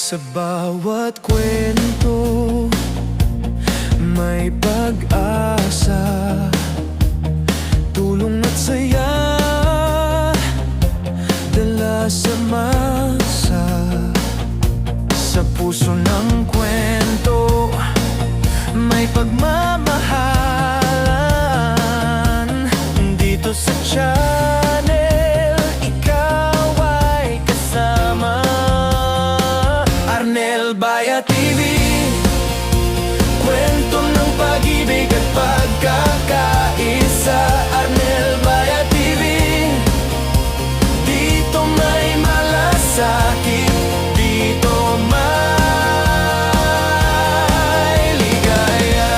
Sa bawat kwento may pag-asa, tulong at saya, dala sa masa. Sa puso ng kwento may pagmamahalan. Dito sa channel ikaw ay kasama. Arnel Baya TV, kwento ng pag-ibig at pagkakaisa. Arnel Baya TV, dito may malasakit, dito may ligaya.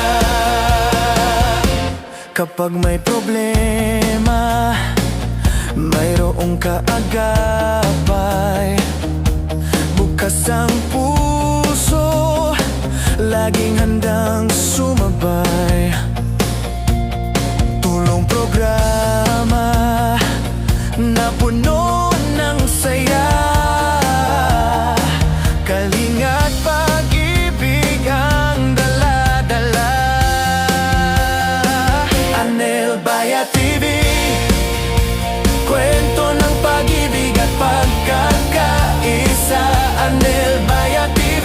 Kapag may problema, mayroong kaagapay. Bukas ang puso, laging handang sumabay. Tulong programa na puno ng saya. Kalinga't pag-ibig ang dala-dala. Arnel Baya TV, kwento ng pag-ibig at pagkakaisa. Arnel Baya TV,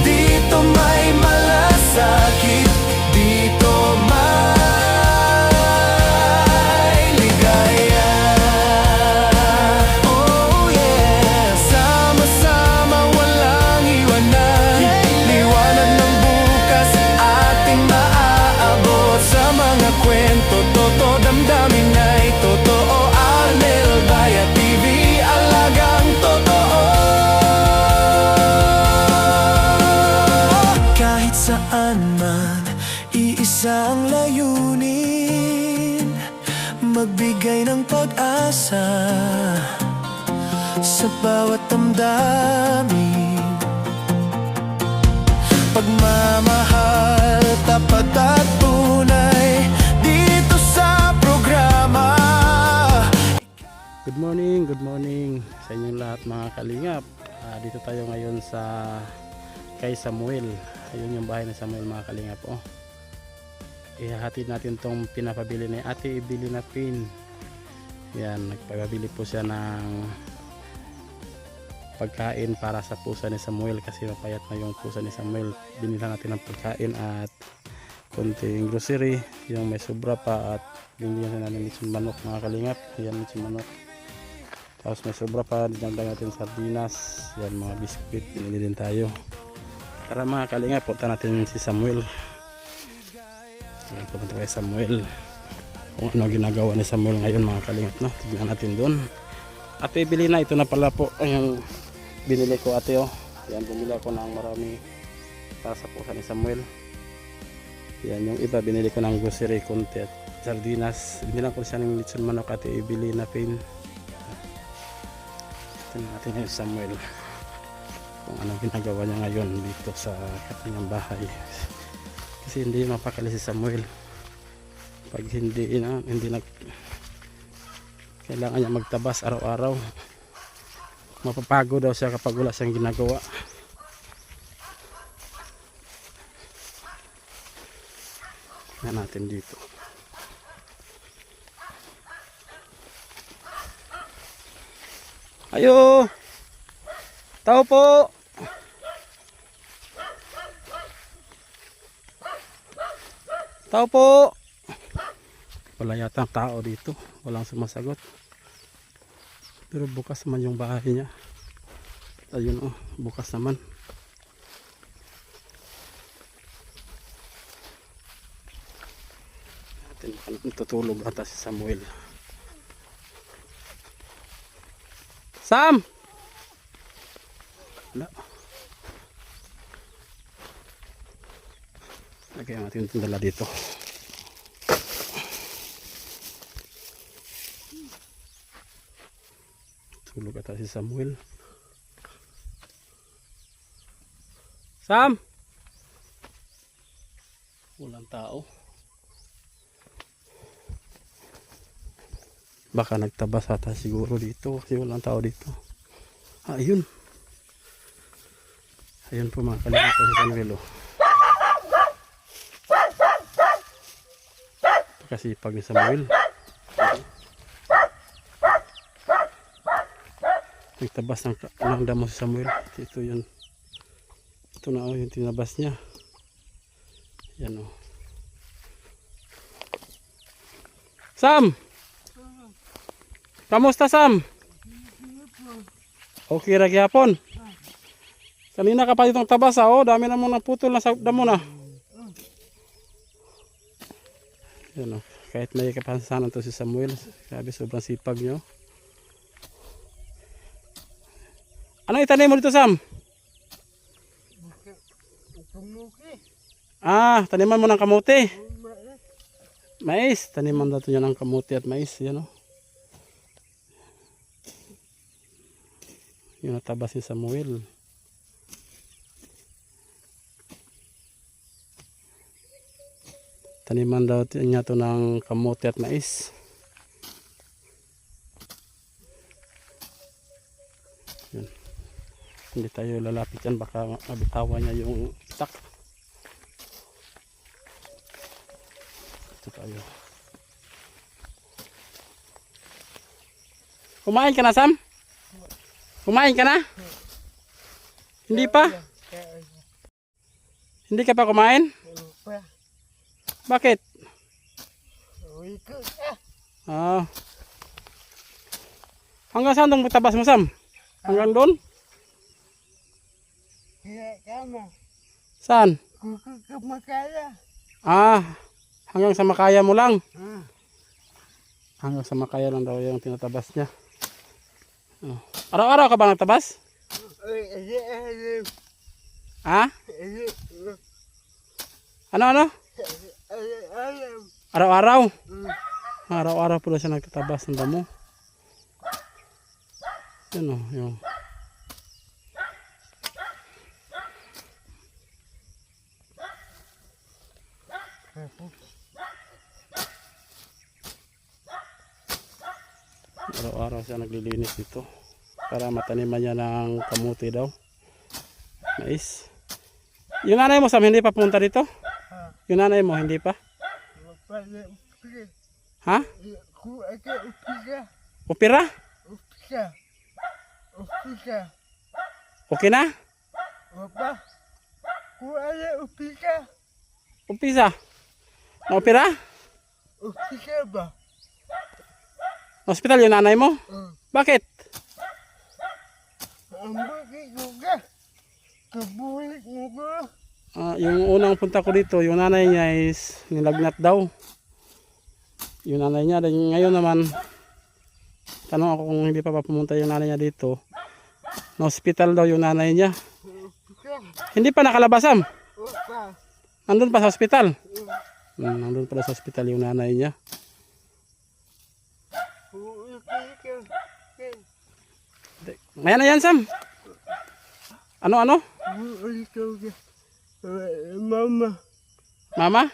dito may malasakit, dito may ligaya. Oh yeah, sama-sama walang iwanan. Liwanag ng bukas ating maaabot. Sa mga kwento, totoo, damdamin ay totoo. Arnel Baya TV, alagang totoo. Kahit saan man, iisa ang layunin, magbigay ng pag-asa sa bawat damdamin. Pagmamahal, tapat at tunay, dito sa programa. Good morning sa inyong lahat mga kalingap. Dito tayo ngayon sa kay Samuel. Ayun yung bahay ni Samuel mga kalingap. Ihahatid natin tong pinapabili ni Ate Ibili na pin. Yan, nagpabili po siya ng pagkain para sa pusa ni Samuel kasi mapayat na yung pusa ni Samuel. Binila natin ng pagkain at konting grocery, yung may sobra pa, at binili natin ng manok mga kalingap. Yan, manok. Tapos may sobra pa, dinagdag natin sardinas, yan mga biskuit, binili din tayo. Tara mga kalingap, punta natin si Samuel. Yan, pupunta kay Samuel. Kung ano ginagawa ni Samuel ngayon mga kalingap, no? Tignan natin doon. Ate, bili na, ito na pala po yung binili ko ate. Yan, bumili ako ng marami para sa pusa ni Samuel. Yan, yung iba binili ko ng grocery, konti at sardinas. Binili ko siya ng lechon manok, Ate Ibili na pin. Tingnan natin yung Samuel kung anong ginagawa niya ngayon dito sa kanyang bahay, kasi hindi mapakali si Samuel pag hindi kailangan niya magtabas araw-araw. Mapapago daw siya kapag wala siyang ginagawa. Tingnan natin dito. Ayo, tao po. Tao po. Wala yata ang tao dito, walang sumasagot. Pero bukas naman yung bahay niya. Ayun, bukas naman. Tutulog ata si Samuel. Sam! Wala. Lagay natin itong dala dito. Tulog ata si Samuel. Sam! Walang tao. Baka nagtabas ata siguro dito kasi walang tao dito. Ayun. Ayun po mga kalingap po si Samuel. Oh. Kasi pag ni Samuel. Nagtabas ng damo si Samuel. Ito yun. Ito na yung tinabas niya. Yan o. Sam! Kamusta Sam? Okay ra gyapon. Kanina ka pa itong tabas oh, dami na mo naputol na sa damo na. Yan o. Kahit may kapansanan to si Samuel, sabi sobrang sipag nyo. Ano itanim mo dito Sam? Ah, taniman mo ng kamote. Mais, taniman daw niya ng kamote at mais, yan o. Yung natabas si Samuel. Taniman daw niya to ng kamote at mais. Yan. Hindi tayo lalapit yan, baka mabitawan niya yung itak. Ito tayo. Kumain ka na Sam? Kumain ka na? Hindi pa? Hindi ka pa kumain? Bakit? Ah. Hanggang saan itong tabas mo Sam? Hanggang doon? Saan? Ah, hanggang sa Makaya mo lang? Hanggang sa Makaya lang daw yung tinatabas niya. Oh. Araw-araw ka ba nagtabas? Ha? Ano? Araw-araw? Araw-araw pala siya nagtatabas ng damo. Yan o, yung. Araw-araw siya naglilinis dito para mataniman niya ng kamuti daw. Mais. Yung nanay mo Sam, hindi pa pumunta dito? Yung nanay mo, hindi pa? Ha? Opera? Okay na? Umpisa? Na opera? Hospital yung nanay mo? Bakit? Yung unang punta ko dito, yung nanay niya is nilagnat daw. Yung nanay niya, ngayon naman, tanong ako kung hindi pa pumunta yung nanay niya dito. Na hospital daw yung nanay niya. Hindi pa nakalabasam? Nandun pa sa hospital? Nandun pala sa hospital yung nanay niya. Ngayon na yan Sam. Ano? Mama?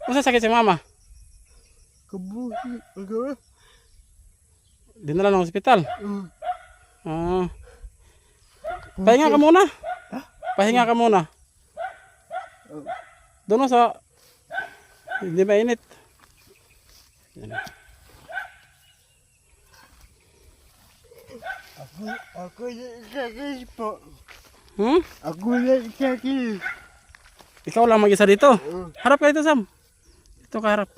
Masa sakit si mama? Dinala ng hospital? Pahinga ka muna. Pahinga ka muna. Doon sa hindi mainit. Yan. Ako sakit po. Ako sakit. Ikaw lang mag-isa dito. Harap ka dito Sam. Dito ka harap.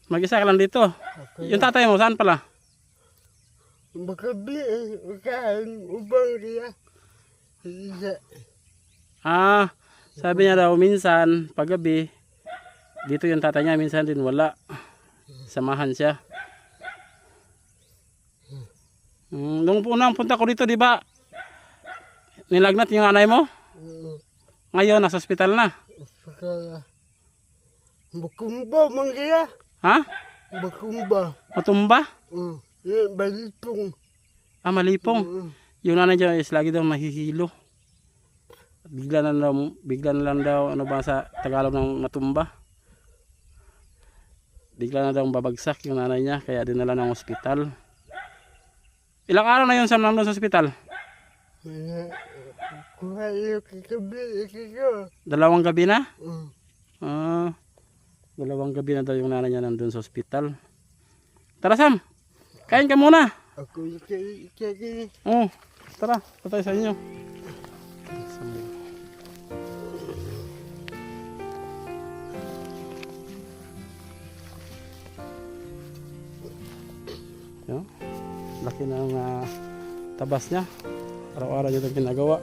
Mag-isa ka lang dito. Yung tatay mo saan pala? Makabi ubang dia. Sabi niya daw minsan paggabi dito yung tatay niya, minsan din wala. Samahan siya. Nung unang punta ko dito, di ba? Nilagnat yung nanay mo? Ngayon nasa ospital na. Bakumba man kaya. Ha? Bakumba. Matumba? Malipong. Malipong. Yung nanay niya is lagi daw mahihilo. Bigla na lang daw ano ba sa Tagalog ng matumba. Bigla na daw babagsak yung nanay niya, kaya dinala ng ospital. Ilang araw na yun sa nandun sa ospital? Kuha yung kakabi ko. Dalawang gabi na? Mm. Ah, dalawang gabi na daw yung nanay niya nandun sa ospital. Tara Sam, kain ka muna. Ako yung kakabi. Oh, tara, patay sa inyo. Yan. Laki ng tabas niya. Araw-araw yun ang ginagawa.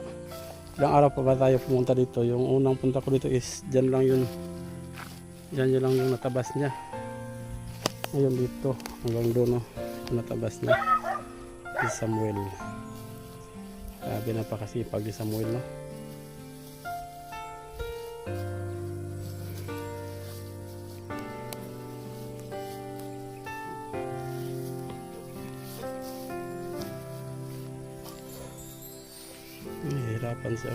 Ilang araw pa ba tayo pumunta dito? Yung unang punta ko dito is dyan lang yun. Dyan lang yung natabas niya. Ngayon dito hanggang doon no, natabas niya. Si Samuel. Sabi na pa kasi pag si Samuel no. Nahihirapan siya.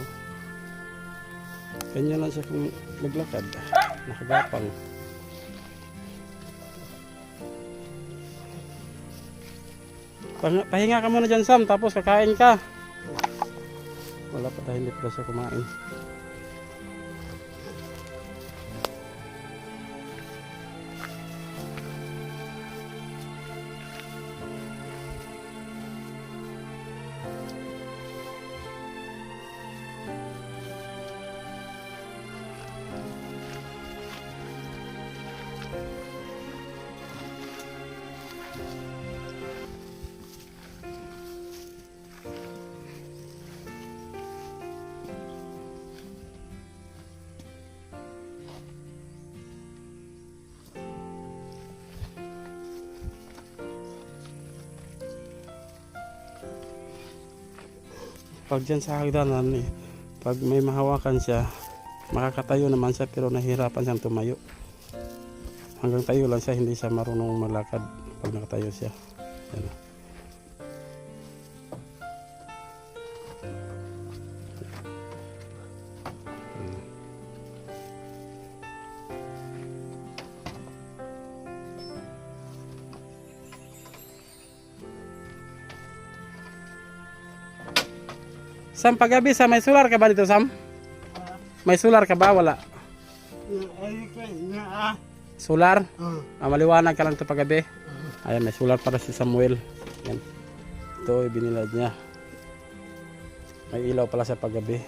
Kanya lang siya kung maglakad. Nakagapang. Pahinga ka muna dyan Sam, tapos kakain ka. Wala pa dahil hindi pa siya kumain. Pag dyan sa hagdanan eh, pag may mahawakan siya, makakatayo naman siya pero nahihirapan siyang tumayo. Hanggang tayo lang siya, hindi siya marunong malakad pag nakatayo siya. Yan. Sam, paggabi Sam, may solar ka ba dito Sam? May solar ka ba? Wala. Solar? Maliwanag ka lang ito paggabi. Ayan, may solar para si Samuel. Yan. Ito, ibinilad niya. May ilaw pala sa paggabi.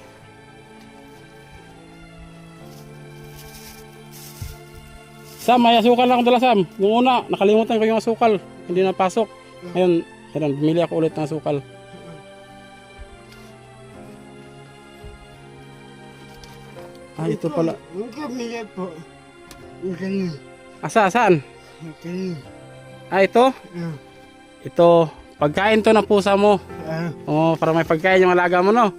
Sam, may asukal lang ako dala Sam. Yung una, nakalimutan ko yung asukal. Hindi napasok. Ngayon, bumili ako ulit ng asukal. Ah, ito pala. Ang kamila po. Ang kanil. Saan? Ang kanil. Ah, ito? Ito, pagkain to ng pusa mo. Oh, para may pagkain yung alaga mo, no?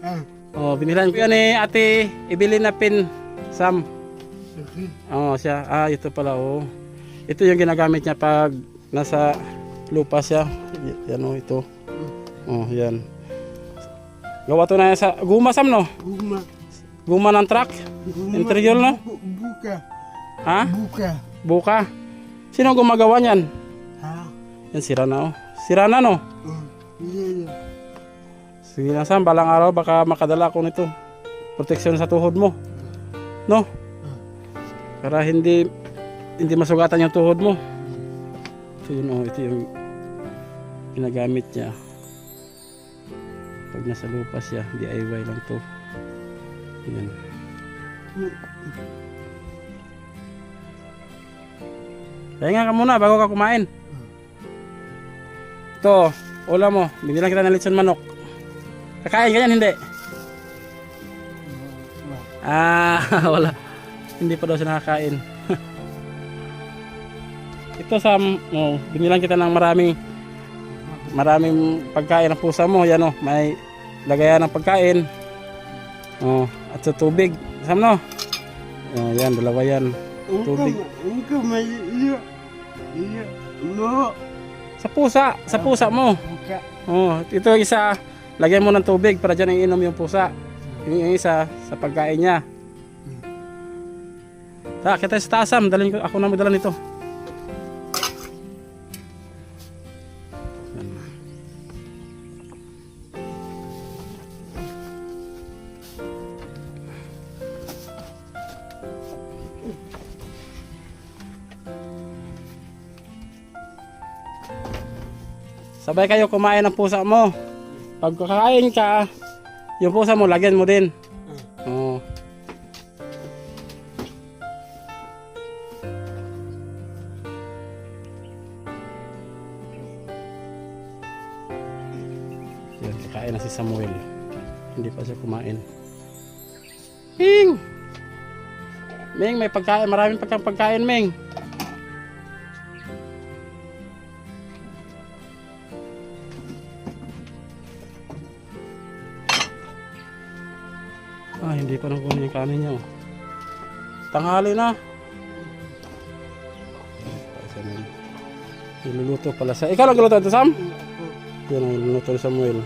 Oh, binilan ko yan ni Ate Evelyn na pin, Sam. Oh, siya. Ah, ito pala, oh. Ito yung ginagamit niya pag nasa lupa siya. Yan, oh, ito. Oh, yan. Gawa to na yan sa guma, Sam, no? Guma. Guma ng truck? Interior, no? Buka. Ha? Buka. Buka? Sino gumagawa niyan? Ha? Yan, sira na, oh. Sira na, no? Yeah. Sige na, Sam. Balang araw, baka makadala ko nito. Proteksyon sa tuhod mo. No? Para hindi masugatan yung tuhod mo. Ito yun, oh. Ito yung ginagamit niya. Pag nasa lupa siya, DIY lang to. Yan. Pahinga ka muna bago ka kumain. Ito, ulam mo. Binilang kita ng litson manok. Kakain ka yan, hindi? Ah, wala. Hindi pa daw siya nakakain. Ito Sam, oh, binilang kita ng maraming pagkain ng pusa mo. Yan, oh, may lagayan ng pagkain. Oh, at sa tubig, Sam, no? Oh, yan, dalawa yan. Tubig. Ang may iyo. Iyo. No. Sa pusa mo. Buka. Oh, ito yung isa, lagyan mo ng tubig para dyan iinom yung pusa. Yung isa sa pagkain niya. Tara, kita sa taas, Sam. Dalhin ko, ako na magdala nito. Sabay kayo kumain ng pusa mo. Pag kakain ka, yung pusa mo, lagyan mo din. Oo. Yan, kakain na si Samuel. Hindi pa siya kumain. Ming! Ming, may pagkain. Maraming pagkain, Ming. Hindi pa nakunin yung kanin niya. Tanghali na. Niluluto pala sa... Ikaw lang guluto ito, Sam? Yan ang niluluto ni Samuel.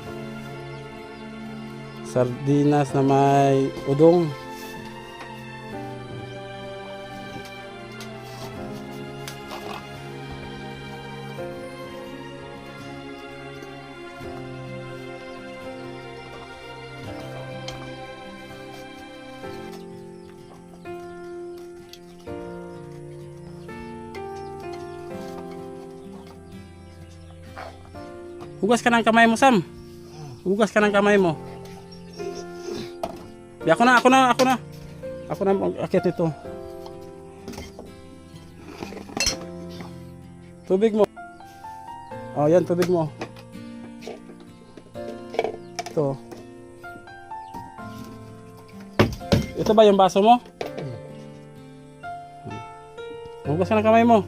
Sardinas na may udong. Hugas ka ng kamay mo, Sam. Hugas ka ng kamay mo. Di, ako na. Ako na akit ito. Tubig mo. Oh, yan, tubig mo. Ito. Ito ba yung baso mo? Hugas ka ng kamay mo.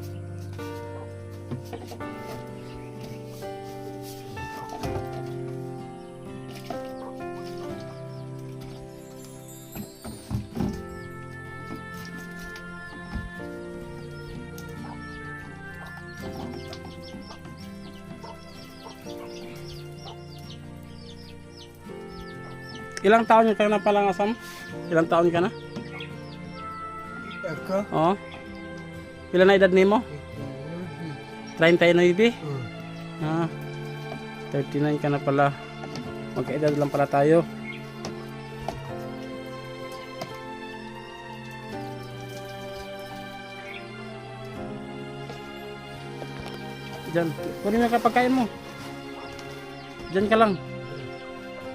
Ilang taon ka na pala nga, Sam? Ilang taon ka na? Ako? Oo. Ilan na edad nimo? 39. Ah, 39 ka na pala. Magkaedad lang pala tayo. Diyan, kunin mo yung pagkain mo. Diyan ka lang.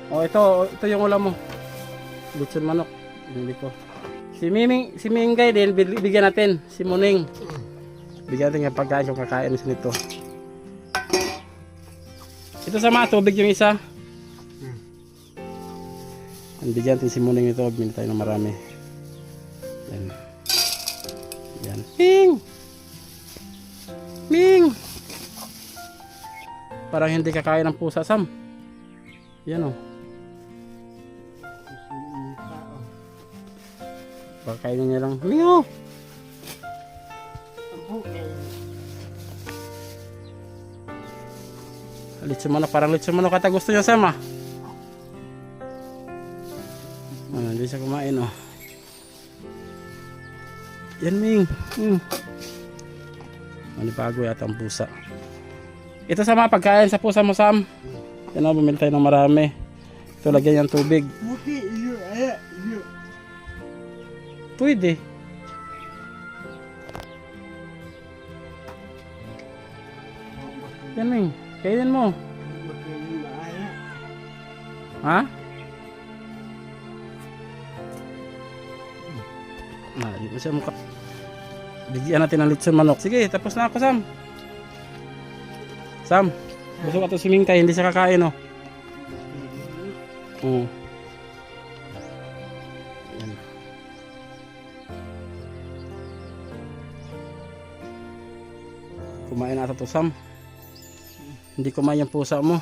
Oh, ito yung ulam mo. Lutson manok. Bili ko. Si Mingay din, bigyan natin. Si Muning. Bigyan natin yung pagkain kung kakain sa nito. Ito sa mga tubig yung isa. Bigyan natin si Muning ito. Bigyan tayo ng marami. Yan. Yan. Ming! Parang hindi kakain ng pusa, Sam. Yan o. Pagkainin niya lang. Mingo! Litson manok. Parang litson manok kata gusto niya, Sam, ah. Hindi siya kumain, oh. Yan, Ming. Manibago yata ang pusa. Ito sa mga pagkain sa pusa mo, Sam. Yan o, bumili tayo ng marami. Ito, lagyan yung tubig. Pwede. Yan, Ming. Kainin mo. Ha? Di mo siya mukha. Bigyan natin ng litson manok. Sige, tapos na ako, Sam. Sam, gusto ka ito si Mingkay, hindi siya kakain, oh. Yan. Kumain na ito, Sam. Hindi kumain yung pusa mo.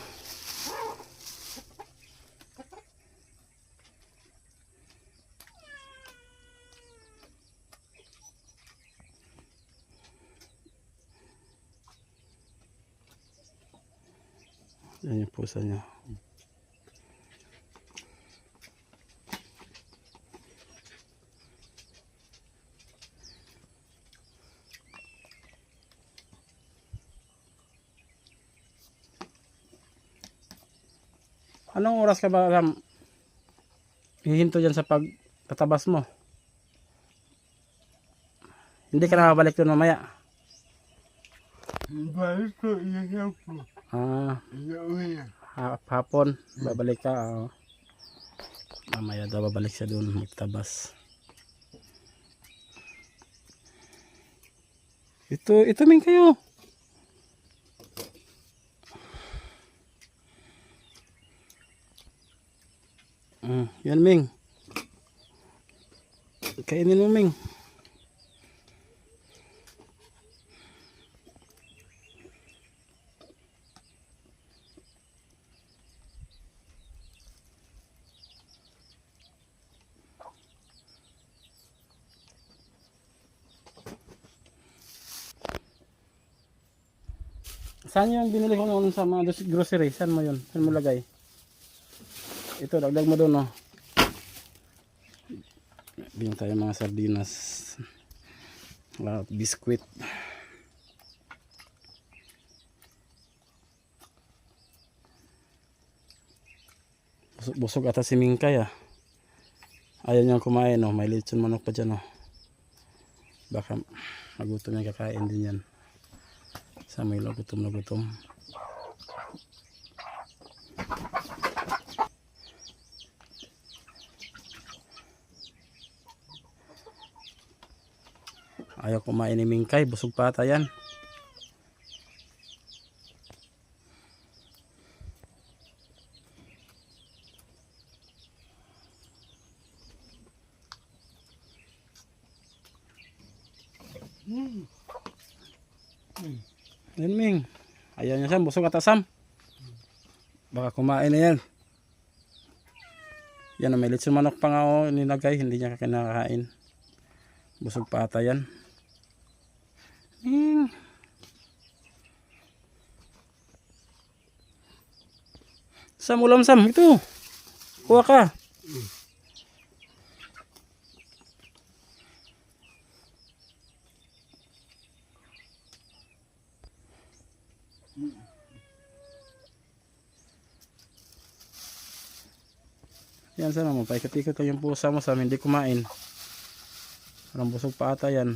Yan yung pusa niya. Anong oras ka ba, Ram? Hihinto dyan sa pagtatabas mo? Hindi ka na mabalik doon mamaya? Balik ko, iyan po. Inuwi na. Hapon babalik ka. Mamaya daw babalik siya doon magtabas. Ito Ming kayo. Yan Ming. Kainin mo Ming. Saan yung binili ko noon sa mga grocery? Saan mo yun? Saan mo lagay? Ito, dagdag mo doon, no? Bigyan tayo mga sardinas. Biskuit. Busog ata si Mingkay, ah. Ayaw niyang kumain, no? May lechon manok pa dyan, no? Baka magutom yung kakain din yan. Sa may gutom na gutom. Ayaw kumain ni Mingkay, busog pa ata yan. Yan Ming. Ayaw niya Sam, busog ata Sam. Baka kumain na yan. Yan, may lechon manok pa nga nilagay, hindi niya kinakain. Busog pa ata yan. Ming. Sam, ulam Sam, ito. Kuha ka. Yan sana mo, paikot-ikot lang yung pusa mo Sam, hindi kumain. Parang busog pa ata yan.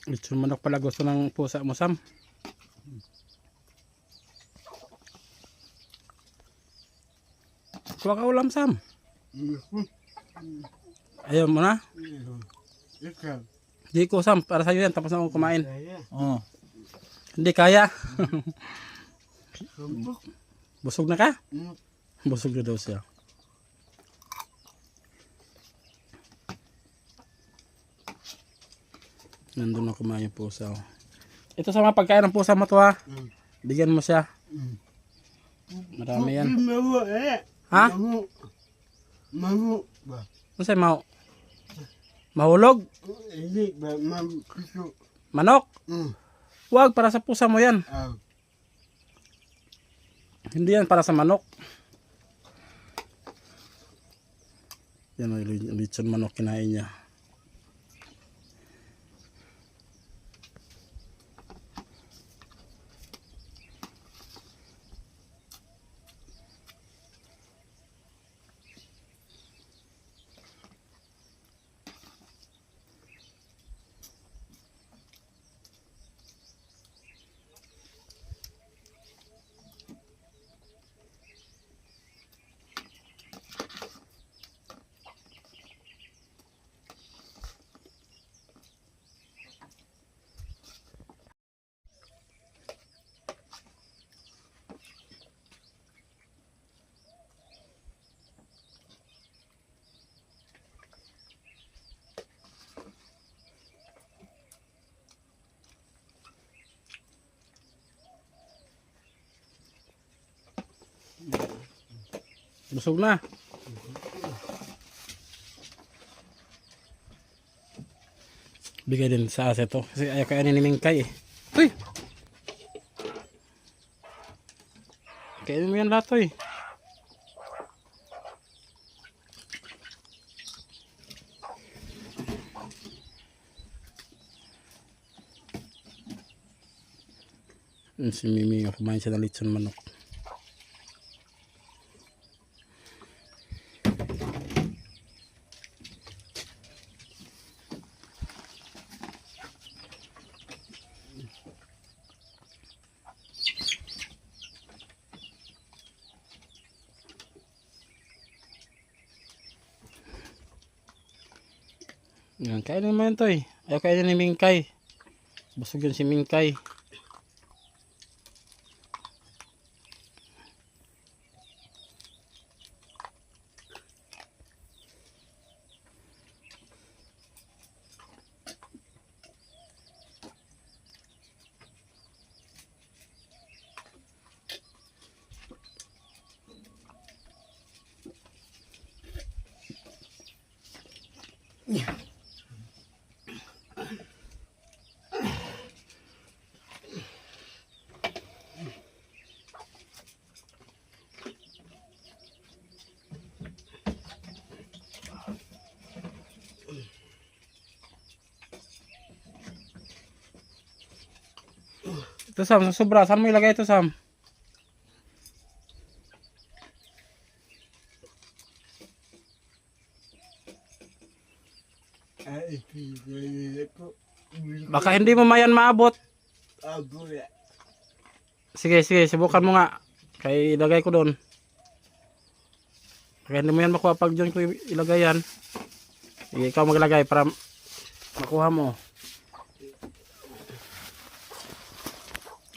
Lechon manok pala gusto ng pusa mo Sam. Kuha ka ulam Sam. Ayaw mo na? Ikaw. Hindi ko Sam, para sa'yo yan, tapos na akong kumain. Kaya. Hindi kaya. Sumbok. Busog na ka? Mm. Busog na daw siya. Nandun na kumain yung pusa. Oh. Ito sa mga pagkain ng pusa mo to ha. Bigyan mo siya. Marami yan. Mamu eh. Ha? Mamu ba? Ano sa'yo mau? Mahulog? Hindi ba mamu kuso. Manok? Huwag, para sa pusa mo yan. Hindi yan para sa manok. Yan o, lechon manok kinain niya. Busog na. Bigay din sa asa to. Kasi ayaw kainin ni Mingkay eh. Uy! Kainin mo yan lahat, Toy. Si Mimi nga kumain siya ng lechon manok. Yan, kainin mo yan, Toy. Ayaw kainin ni Mingkay. Busog yun si Mingkay. Ito Sam, sa sobra. Saan mo ilagay ito Sam? Ay, pinili ko. Baka hindi mo mayan maabot. Abo ya. Sige, subukan mo nga. Kaya ilagay ko doon. Kaya hindi mo yan makuha pag dyan ko ilagay yan. Sige, ikaw maglagay para makuha mo.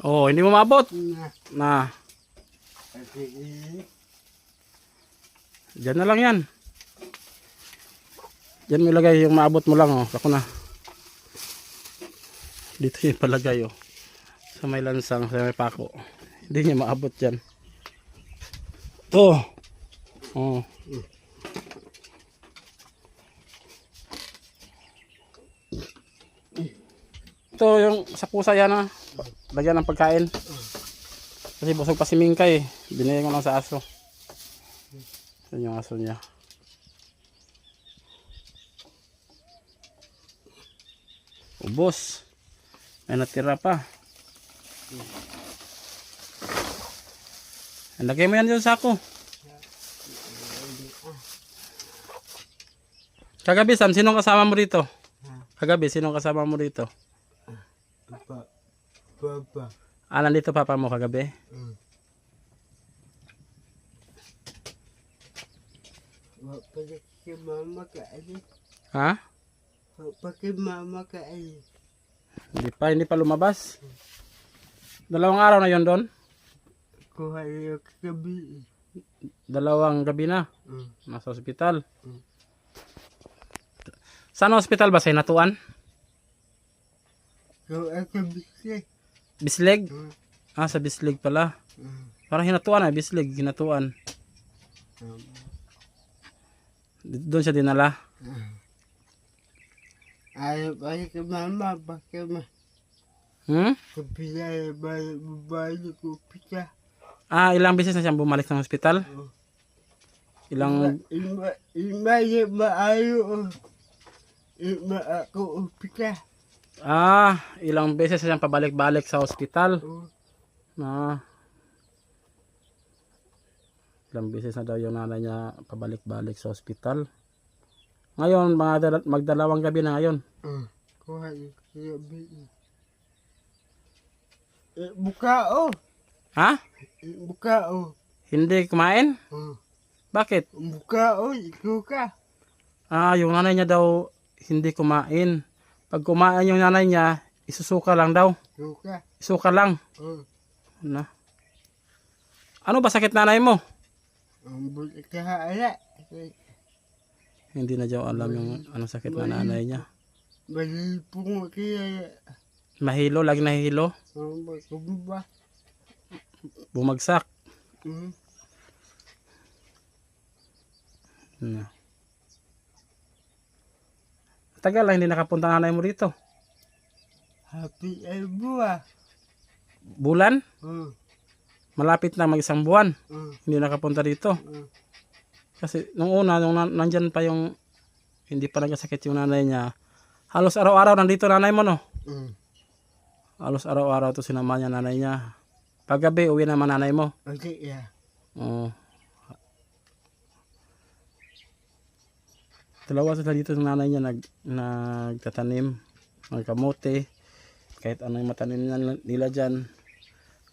Oh, hindi mo maabot. Na. Diyan na lang yan. Diyan mo ilagay yung maabot mo lang. Oh. Ako na. Dito yung palagay. Oh. Sa may lansang, sa may pako. Hindi niya maabot yan. Ito. Oh. Ito yung sa pusa yan ah. Lagyan ng pagkain. Kasi busog pa si Mingkay. Binigay ko lang sa aso. Yan yung aso niya. Ubos. May natira pa. Lagay mo yan dyan sa sako. Kagabi Sam, sinong kasama mo dito? Kagabi, sinong kasama mo dito? Papa. Ah, nandito papa mo kagabi? Pakai mama ke ali. Ha? Pakai mama ke ali. Hindi pa lumabas. Dalawang araw na yon doon? Ko hayo kabi. Dalawang gabi na. Nasa ospital. Saan ospital ba? Sa Hinatuan? Ko kabi. Bislig? Ah, sa Bislig pala. Parang Hinatuan ah, Bislig, Hinatuan. Doon siya dinala. Ayo pakai mama pakai mama. Kepila balik ko pita. Ah, ilang beses na siyang bumalik ng ospital? Ilang... Ima ayo. Ima ako pita. Ah, ilang beses na siyang pabalik-balik sa ospital. Ah. Ilang beses na daw yung nanay niya pabalik-balik sa ospital. Ngayon, magdalawang gabi na ngayon. Ko hayo kabi. Buka oh. Ha? Buka oh. Hindi kumain? Bakit? Buka oh, ikaw ka. Ah, yung nanay niya daw hindi kumain. Pag kumain yung nanay niya, isusuka lang daw. Ikaw ka. Isuka lang. Ano? Ano ba sakit nanay mo? Buti ka hala. Hindi na daw alam yung ano sakit na nanay niya. Malipong kaya. Mahilo, lagi nahihilo. Ba? Bumagsak. Ano? Tagal lang hindi nakapunta nanay mo dito. Happy ay buwa. Bulan? malapit na mag-isang buwan. Mm. Hindi nakapunta dito. Mm. Kasi nung una, nung nandyan pa yung hindi pa nagkasakit yung nanay niya, halos araw-araw nandito nanay mo, no? Mm. Halos araw-araw to sinama niya nanay niya. Paggabi, uwi naman nanay mo. Okay, yeah. Oo. Dalawa sila dito ng nanay niya nagtatanim ng kamote. Kahit ano yung matanim nila dyan.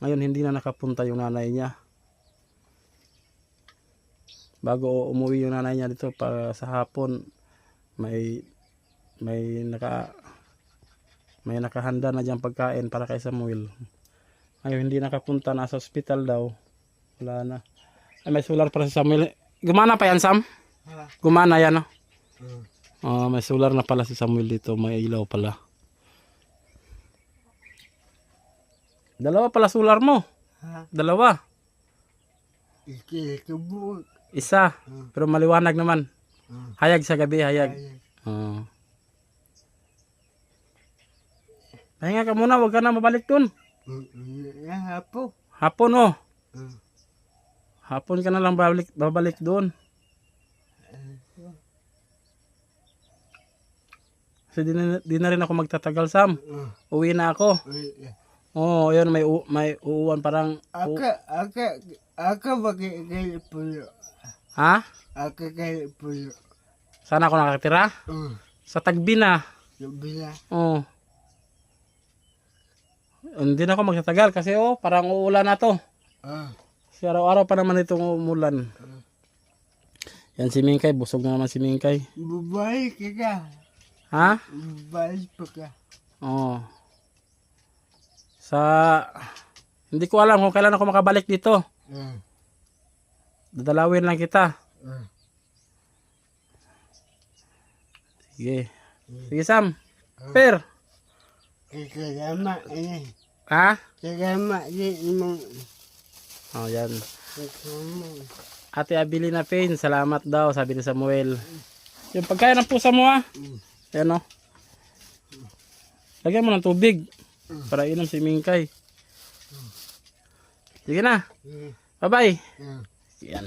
Ngayon hindi na nakapunta yung nanay niya. Bago umuwi yung nanay niya dito para sa hapon, may nakahanda na dyan pagkain para kay Samuel. Ngayon hindi nakapunta, nasa ospital daw. Wala na. Ay, may solar para sa Samuel. Gumana pa yan, Sam? Ha? Gumana yan, no? Mm. May solar na pala si Samuel dito. May ilaw pala. Dalawa pala solar mo. Ha? Dalawa. Ikikabuk. Isa. Pero maliwanag naman. Hayag sa gabi, hayag. Ay. Pahinga ka muna, huwag ka na mabalik dun. Hapo. Hapon, oh. Mm. Hapon ka na lang babalik doon. Kasi di na rin ako magtatagal, Sam. Uwi na ako. Oh, yun, may uuwan parang... Aka bagi kayo pulo. Ha? Aka kayo pulo. Saan ako nakatira? Sa Tagbi na. Bila. Oh. Hindi na ako magtatagal kasi parang uulan na to. Kasi araw-araw pa naman itong umulan. Yan si Mingkay, busog na naman si Mingkay. Bubay ka ka. Ha? Bubay pa ka. Oo. Hindi ko alam kung kailan ako makabalik dito. Dadalawin lang kita. Sige. Sige, Sam. Per. Kagama ini. Ha? Kagama di mo. Oh, yan. Ate Abilina Payne, salamat daw, sabi ni Samuel. Yung pagkain ng pusa mo, ha? Ayan, o. Lagyan mo ng tubig para inom si Mingkay. Sige na. Bye-bye. Yan.